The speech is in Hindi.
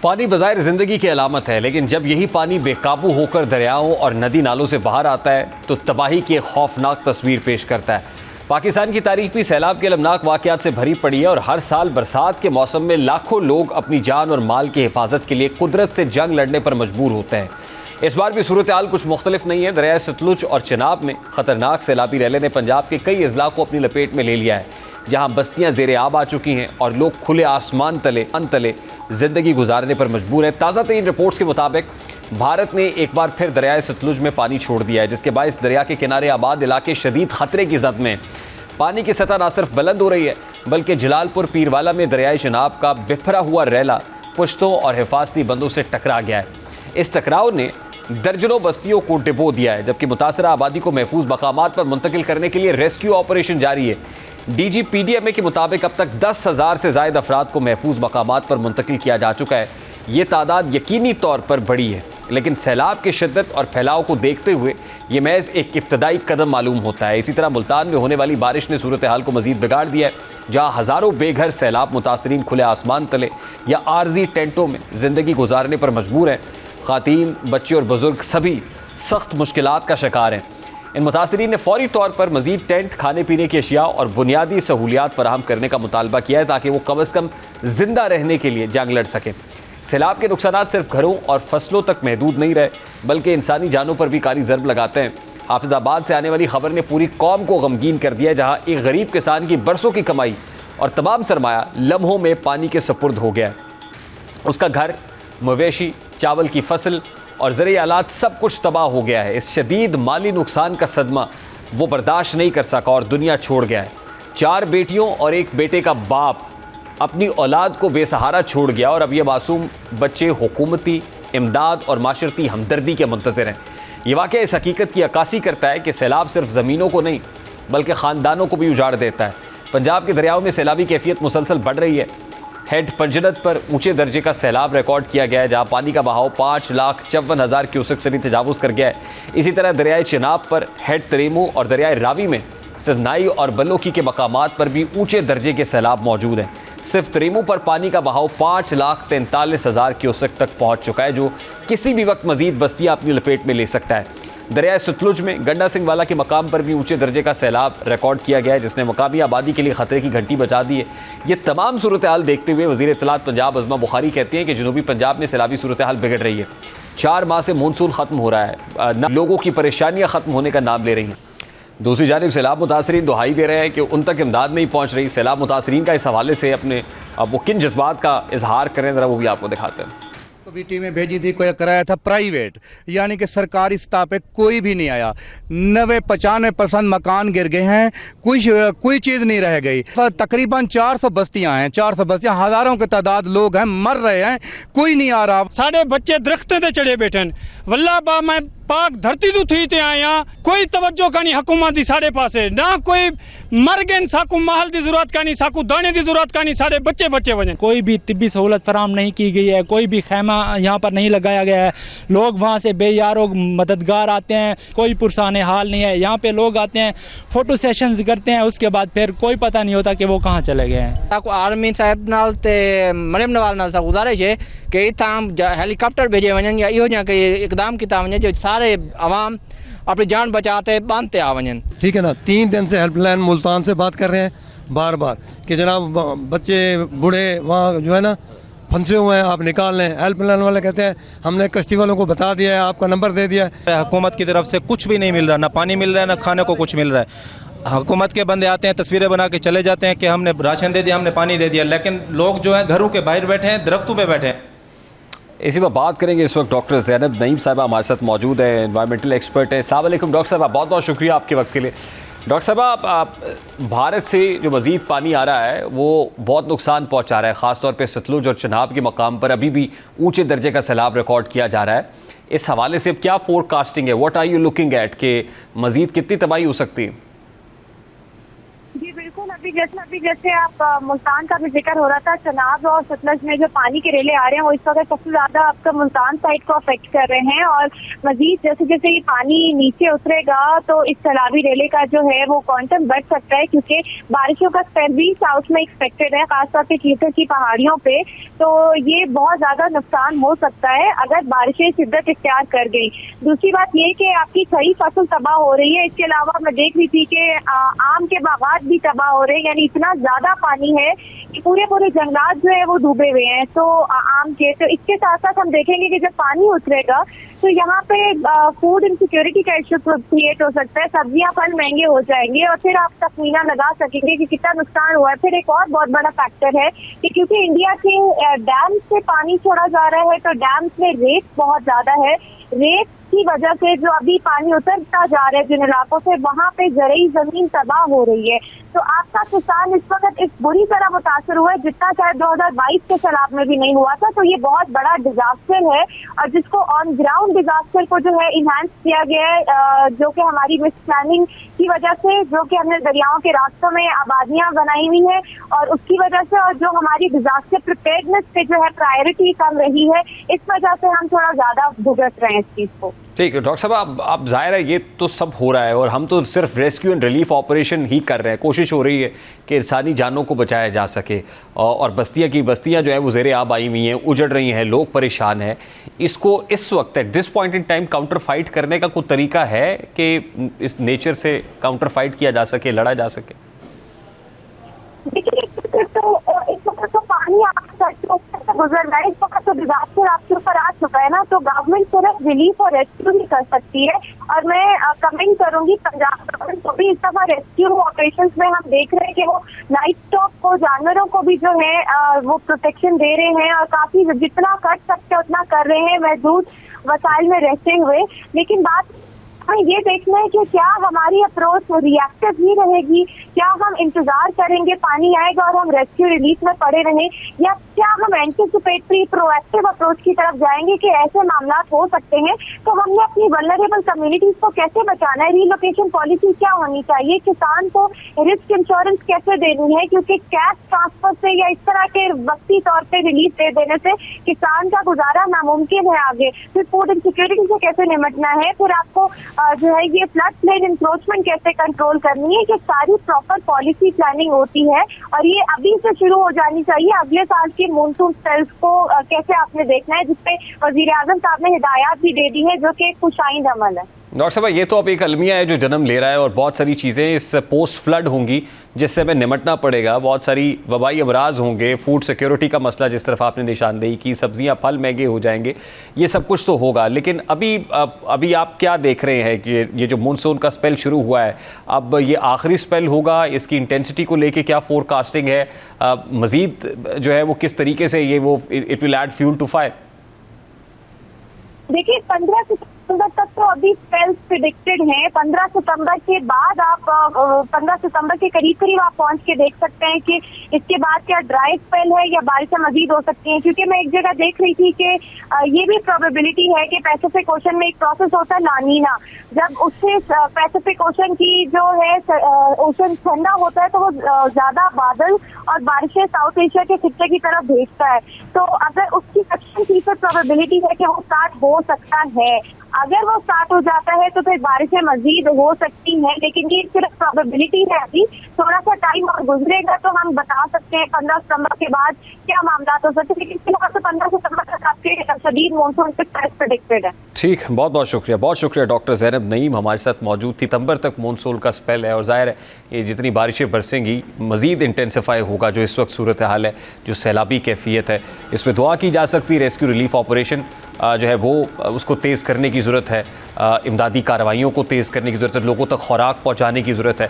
पानी बज़ाहिर ज़िंदगी की अलामत है, लेकिन जब यही पानी बेकाबू होकर दरियाओं और नदी नालों से बाहर आता है तो तबाही की एक खौफनाक तस्वीर पेश करता है। पाकिस्तान की तारीख भी सैलाब के अलमनाक वाक़यात से भरी पड़ी है और हर साल बरसात के मौसम में लाखों लोग अपनी जान और माल की हिफाजत के लिए कुदरत से जंग लड़ने पर मजबूर होते हैं। इस बार भी सूरत हाल कुछ मुख्तलिफ नहीं है। दरिया सतलुज और चिनाब में खतरनाक सैलाबी रैले ने पंजाब के कई अजला को अपनी लपेट में ले लिया है, जहां बस्तियां ज़ेरे आब आ चुकी हैं और लोग खुले आसमान तले जिंदगी गुजारने पर मजबूर हैं। ताज़ा तरीन रिपोर्ट्स के मुताबिक भारत ने एक बार फिर दरिया सतलुज में पानी छोड़ दिया है, जिसके बायस दरिया के किनारे आबाद इलाके शदीद खतरे की जद में। पानी की सतह न सिर्फ बुलंद हो रही है बल्कि जलालपुर पीरवाला में दरियाई चिनाब का बिखरा हुआ रैला पुश्तों और हिफाजती बंदों से टकरा गया है। इस टकराव ने दर्जनों बस्तियों को डिबो दिया है, जबकि मुतासरा आबादी को महफूज मकामात पर मुंतकिल करने के लिए रेस्क्यू ऑपरेशन जारी है। DGPDMA के मुताबिक अब तक 10,000 से ज़ायद अफराद को महफूज मकामात पर मुंतकिल किया जा चुका है। ये तादाद यकीनी तौर पर बड़ी है, लेकिन सैलाब की शिद्दत और फैलाव को देखते हुए ये महज एक इब्तदाई कदम मालूम होता है। इसी तरह मुल्तान में होने वाली बारिश ने सूरत हाल को मजीद बिगाड़ दिया है, जहाँ हज़ारों बेघर सैलाब मुतासरीन खुले आसमान तले या आर्जी टेंटों में ज़िंदगी गुजारने पर मजबूर हैं। ख़ातीन, बच्चे और बुज़ुर्ग सभी सख्त मुश्किलात का शिकार हैं। इन मुतासरीन ने फौरी तौर पर मज़ीद टेंट, खाने पीने की अशिया और बुनियादी सहूलियात फराहम करने का मुतालबा किया है, ताकि वो कम अज़ कम ज़िंदा रहने के लिए जंग लड़ सकें। सैलाब के नुकसानात सिर्फ घरों और फसलों तक महदूद नहीं रहे, बल्कि इंसानी जानों पर भी कारी ज़रब लगाते हैं। हाफिज़ाबाद से आने वाली खबर ने पूरी कौम को गमगीन कर दिया, जहाँ एक गरीब किसान की बरसों की कमाई और तमाम सरमाया लम्हों में पानी के सपुर्द हो गया है। उसका घर, मवेशी, चावल की फसल और ज़रिए आलात सब कुछ तबाह हो गया है। इस शदीद माली नुकसान का सदमा वो बर्दाश्त नहीं कर सका और दुनिया छोड़ गया है। 4 बेटियों और 1 बेटे का बाप अपनी औलाद को बेसहारा छोड़ गया और अब ये मासूम बच्चे हुकूमती इमदाद और माशरती हमदर्दी के मुंतज़िर हैं। ये वाक़या इस हकीकत की अक्कासी करता है कि सैलाब सिर्फ ज़मीनों को नहीं बल्कि ख़ानदानों को भी उजाड़ देता है। पंजाब के दरियाओं में सैलाबी कैफियत मुसलसल बढ़ रही है। हेड पंजनत पर ऊंचे दर्जे का सैलाब रिकॉर्ड किया गया है, जहां पानी का बहाव 5,54,000 क्यूसेक से भी तजावुज़ कर गया है। इसी तरह दरियाए चिनाब पर, हेड तरीमू और दरियाए रावी में सदनाई और बल्लोकी के मकामात पर भी ऊंचे दर्जे के सैलाब मौजूद हैं। सिर्फ तरीमू पर पानी का बहाव 5,43,000 क्यूसेक तक पहुँच चुका है, जो किसी भी वक्त मजीद बस्तियाँ अपनी लपेट में ले सकता है। दरिया सतलुज में गंडा सिंह वाला के मकाम पर भी ऊंचे दर्जे का सैलाब रिकॉर्ड किया गया है, जिसने मकामी आबादी के लिए खतरे की घंटी बजा दी है। ये तमाम सूरत हाल देखते हुए वज़ीर इत्तलात पंजाब अज़मा बुखारी कहते हैं कि जनूबी पंजाब में सैलाबी सूरत हाल बिगड़ रही है। 4 माह से मानसून ख़त्म हो रहा है, लोगों की परेशानियाँ ख़त्म होने का नाम ले रही हैं। दूसरी जानिब सैलाब मुतासरीन दुहाई दे रहे हैं कि उन तक इमदाद नहीं पहुँच रही। सैलाब मुतासरीन का इस हवाले से अपने वो किन जज्बात का इजहार करें, ज़रा वो भी आपको दिखाते हैं। भी टीमें भेजी थी, कोई कराया था प्राइवेट, यानी कि सरकारी सतह पे कोई भी नहीं आया। 90-95% मकान गिर गए हैं, कोई चीज़ नहीं रह गई। तकरीबन 400 बस्तियां हैं, 400 बस्तियां, हज़ारों की तादाद लोग हैं, मर रहे हैं, कोई नहीं आ रहा। साढ़े बच्चे दरख्तों ते चढ़े बैठे वल्ला बा मैं पाक धरती तो थी ते आया, कोई तवज्जो का नहीं हुकूमत दी साढ़े पासे, ना कोई मर गए, साकू महल की जरूरत का नहीं, साकू दाने की जरूरत का नहीं, सारे बच्चे वजन। कोई भी तिब्बी सहूलत फराम नहीं की गई है, कोई भी खैमा यहाँ पर नहीं लगाया गया है। लोग वहाँ से बेयारों मददगार आते हैं, कोई पुरसाने हाल नहीं है। यहाँ पे लोग आते हैं, फ़ोटो सेशंस करते हैं, उसके बाद फिर कोई पता नहीं होता कि वो कहाँ चले गए हैं। आर्मी साहब नाल ते मरियम नवाज नाल गुजारिश है कि इतना हेलीकॉप्टर भेजे वजन या इहो इकदाम किया वजे जो सारे आवाम अपनी जान बचाते बांधते आ वजन। ठीक है ना। 3 दिन से हेल्पलाइन मुल्तान से बात कर रहे हैं बार बार कि जनाब बच्चे बूढ़े वहाँ जो है ना फंसे हुए हैं, आप निकाल लें। हेल्पलाइन वाले कहते हैं हमने कश्ती वालों को बता दिया है, आपका नंबर दे दिया है। हुकूमत की तरफ से कुछ भी नहीं मिल रहा, ना पानी मिल रहा है, ना खाने को कुछ मिल रहा है। हुकूमत के बंदे आते हैं, तस्वीरें बना के चले जाते हैं कि हमने राशन दे दिया, हमने पानी दे दिया, लेकिन लोग जो हैं घरों के बाहर बैठे हैं, दरख्तों पे बैठे हैं। इसी पर बात करेंगे। इस वक्त डॉक्टर ज़ैनब नईम साहबा हमारे साथ मौजूद है, एनवायरमेंटल एक्सपर्ट है। अस्सलाम वालेकुम डॉक्टर साहब, बहुत बहुत शुक्रिया आपके वक्त के लिए। डॉक्टर साहब, आप भारत से जो मज़ीद पानी आ रहा है वो बहुत नुकसान पहुंचा रहा है, ख़ासतौर पे सतलुज और चिनाब के मकाम पर अभी भी ऊंचे दर्जे का सैलाब रिकॉर्ड किया जा रहा है। इस हवाले से अब क्या फोरकास्टिंग है, what are you looking at, कि मज़ीद कितनी तबाही हो सकती है? जी बिल्कुल, अभी जैसे आप मुल्तान का भी जिक्र हो रहा था, चनाब और सतलज में जो पानी के रेले आ रहे हैं वो इस वक्त सबसे ज्यादा आपका मुल्तान साइड को अफेक्ट कर रहे हैं। और मजीद जैसे जैसे ये पानी नीचे उतरेगा तो इस सैलाबी रेले का जो है वो क्वांटम बढ़ सकता है, क्योंकि बारिशों का स्पेल भी साउथ में एक्सपेक्टेड है, खासतौर पे कीचड़ की पहाड़ियों पे। तो ये बहुत ज्यादा नुकसान हो सकता है अगर बारिशें शिद्दत इख्तियार कर गई। दूसरी बात ये कि आपकी खड़ी फसल तबाह हो रही है। इसके अलावा मैं देख रही थी कि आम के बागात भी तबाह हो रहे हैं, यानी इतना ज्यादा पानी है कि पूरे जंगलात जो है वो डूबे हुए हैं। तो आम के तो इसके साथ साथ हम देखेंगे कि जब पानी उतरेगा तो यहाँ पे फूड इनसिक्योरिटी का इश्यू क्रिएट हो सकता है, सब्जियां फल महंगे हो जाएंगे और फिर आप तखमीना लगा सकेंगे कि कितना नुकसान हुआ है। फिर एक और बहुत बड़ा फैक्टर है कि क्योंकि इंडिया के डैम से पानी छोड़ा जा रहा है तो डैम्स में रेत बहुत ज्यादा है। रेत की वजह से जो अभी पानी उतरता जा रहा है जिन इलाकों से, वहाँ पे जरई जमीन तबाह हो रही है। तो आपका किसान इस वक्त इस बुरी तरह मुतासर हुआ है जितना शायद 2022 के सैलाब में भी नहीं हुआ था। तो ये बहुत बड़ा डिजास्टर है और जिसको ऑन ग्राउंड डिजास्टर को जो है इनहांस किया गया है, जो कि हमारी मिस प्लानिंग की वजह से, जो कि हमने दरियाओं के रास्तों में आबादियां बनाई हुई है और उसकी वजह से, और जो हमारी डिजास्टर प्रिपेयर्डनेस पे जो है प्रायोरिटी कम रही है, इस वजह से हम थोड़ा ज्यादा भुगत रहे हैं इस चीज को। ठीक है डॉक्टर साहब, आप जाहिर है ये तो सब हो रहा है और हम तो सिर्फ रेस्क्यू एंड रिलीफ ऑपरेशन ही कर रहे हैं। कोशिश हो रही है कि इंसानी जानों को बचाया जा सके और बस्तियां जो है वो ज़ेरे आब आई हुई हैं, उजड़ रही हैं, लोग परेशान हैं। इसको इस वक्त at this point in time counter fight करने का कोई तरीका है कि इस नेचर से काउंटर फाइट किया जा सके, लड़ा जा सके? देखिए इस वक्त तो पानी गुजर रहा है, इस वक्त तो डिजास्टर आपके ऊपर आ चुका है ना, तो गवर्नमेंट सिर्फ रिलीफ और रेस्क्यू ही कर सकती है। और मैं कमेंट करूंगी पंजाब गवर्नमेंट को भी। इस दफा रेस्क्यू ऑपरेशन में हम देख रहे हैं कि वो लाइफ स्टॉक को, जानवरों को भी जो है वो प्रोटेक्शन दे रहे हैं और काफी जितना कर सकते उतना कर रहे हैं महदूद वसाइल में रहते हुए। लेकिन बात हमें ये देखना है कि क्या हमारी अप्रोच रिएक्टिव ही रहेगी, क्या हम इंतजार करेंगे पानी आएगा और हम रेस्क्यू रिलीफ में पड़े रहें, या क्या हम एंटिसिपेटरी प्रोएक्टिव अप्रोच की तरफ जाएंगे कि ऐसे मामला हो सकते हैं। तो हमने अपनी वल्नरेबल कम्युनिटीज को कैसे बचाना है, रीलोकेशन पॉलिसी क्या होनी चाहिए, किसान को रिस्क इंश्योरेंस कैसे देनी है, क्योंकि कैश ट्रांसफर से या इस तरह के वक्ती तौर पर रिलीफ दे देने से किसान का गुजारा नामुमकिन है आगे। फिर फूड इनसिक्योरिटी से कैसे निपटना है, फिर आपको जो है ये फ्लड प्लेन इंक्रोचमेंट कैसे कंट्रोल करनी है, कि सारी प्रॉपर पॉलिसी प्लानिंग होती है और ये अभी से शुरू हो जानी चाहिए। अगले साल के मॉनसून स्पेल्स को कैसे आपने देखना है, जिसपे वजीर-ए-आज़म साहब ने हिदायत भी दे दी है, जो कि एक खुशाइंद अमल है। डॉक्टर साहब, ये तो अब एक अलमिया है जो जन्म ले रहा है और बहुत सारी चीज़ें इस पोस्ट फ्लड होंगी जिससे हमें निपटना पड़ेगा। बहुत सारी वबाई अमराज होंगे, फूड सिक्योरिटी का मसला जिस तरफ आपने निशानदेही की, सब्जियां फल महंगे हो जाएंगे, ये सब कुछ तो होगा। लेकिन अभी आप क्या देख रहे हैं कि ये जो मानसून का स्पेल शुरू हुआ है, अब ये आखिरी स्पेल होगा, इसकी इंटेंसिटी को लेके क्या फोरकास्टिंग है, मज़ीद जो है वो किस तरीके से ये वो it will add fuel to fire? देखिए 15 सितंबर तक तो अभी स्पेल्स प्रिडिक्टेड हैं। 15 सितंबर के बाद आप 15 सितंबर के करीब आप पहुंच के देख सकते हैं कि इसके बाद क्या ड्राई स्पेल है या बारिशें मजीद हो सकती हैं। क्योंकि मैं एक जगह देख रही थी कि ये भी प्रोबेबिलिटी है कि पैसिफिक ओशन में एक प्रोसेस होता है लानीना, जब उससे पैसिफिक ओशन की जो है ओशन ठंडा होता है तो वो ज्यादा बादल और बारिशें साउथ एशिया के खित्ते की तरफ भेजता है। तो अगर उसकी 25% प्रोबेबिलिटी है कि वो स्टार्ट हो सकता है। अगर वो स्टार्ट हो जाता है तो फिर बारिशें मजीद हो सकती हैं, लेकिन ये सिर्फ प्रोबेबिलिटी है। अभी थोड़ा सा टाइम और गुजरेगा तो हम बता सकते हैं 15 सितंबर के बाद क्या मामला हो सकते हैं। लेकिन फिलहाल तो 15 सितंबर तक आपके शदीद मानसून प्रेडिक्टेड है। ठीक, बहुत बहुत शुक्रिया डॉक्टर ज़ैनब नईम हमारे साथ मौजूद थी। सितंबर तक मानसून का स्पेल है और ज़ाहिर है ये जितनी बारिशें बरसेंगी मज़ीद इंटेंसिफाई होगा। जो इस वक्त सूरत हाल है, जो सैलाबी कैफियत है, इसमें दुआ की जा सकती है। रेस्क्यू रिलीफ ऑपरेशन जो है वो उसको तेज़ करने की ज़रूरत है, इमदादी कार्रवाइयों को तेज़ करने की ज़रूरत है, लोगों तक खुराक पहुँचाने की ज़रूरत है।